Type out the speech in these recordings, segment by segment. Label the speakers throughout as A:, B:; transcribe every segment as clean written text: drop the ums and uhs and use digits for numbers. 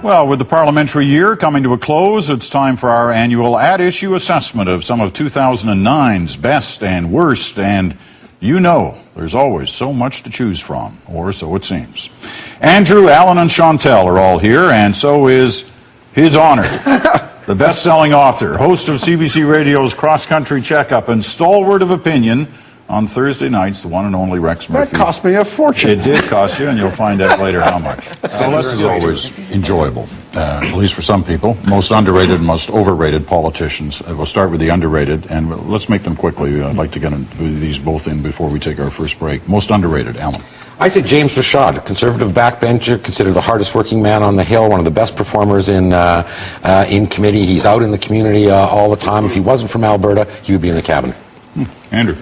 A: Well, with the parliamentary year coming to a close, it's time for our annual at-issue assessment of some of 2009's best and worst, and you know there's always so much to choose from, or so it seems. Andrew, Alan, and Chantel are all here, and so is His Honor, the best-selling author, host of CBC Radio's Cross Country Checkup, and stalwart of opinion on Thursday nights, the one and only Rex Murphy.
B: That cost me a fortune.
A: It did cost you, and you'll find out later how much. So this is always enjoyable, at least for some people. Most underrated and most overrated politicians. We'll start with the underrated, and let's make them quickly. I'd like to get these both in before we take our first break. Most underrated, Alan.
C: I say James Rashad, conservative backbencher, considered the hardest working man on the Hill, one of the best performers in committee. He's out in the community all the time. If he wasn't from Alberta, he would be in the cabinet.
A: Andrew.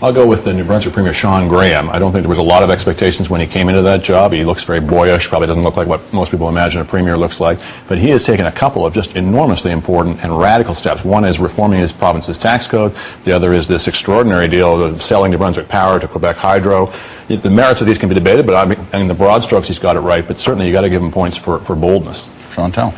D: I'll go with the New Brunswick Premier Sean Graham. I don't think there was a lot of expectations when he came into that job. He looks very boyish, probably doesn't look like what most people imagine a premier looks like, but he has taken a couple of just enormously important and radical steps. One is reforming his province's tax code. The other is this extraordinary deal of selling New Brunswick Power to Quebec Hydro. The merits of these can be debated, but I mean the broad strokes he's got it right, but certainly you got to give him points for boldness.
A: Chantal.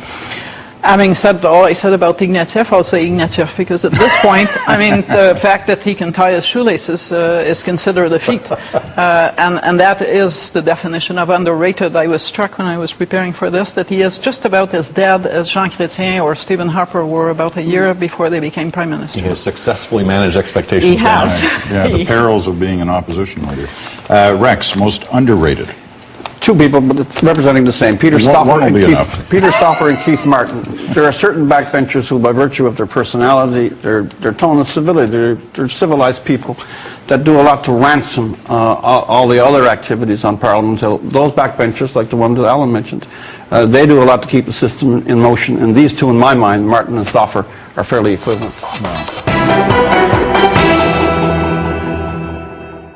E: Having said all I said about Ignatieff, I'll say Ignatieff because at this point, I mean, the fact that he can tie his shoelaces is considered a feat. And that is the definition of underrated. I was struck when I was preparing for this that he is just about as dead as Jean Chrétien or Stephen Harper were about a year before they became Prime Minister.
D: He has successfully managed expectations.
E: He has.
A: Yeah, the perils of being an opposition leader. Rex, most underrated.
B: Two people, but it's representing the same. Peter Stauffer and Keith Martin. There are certain backbenchers who, by virtue of their personality, their tone of civility, they're civilized people that do a lot to ransom all the other activities on Parliament Hill. Those backbenchers, like the one that Alan mentioned, they do a lot to keep the system in motion. And these two, in my mind, Martin and Stauffer, are fairly equivalent.
A: Wow.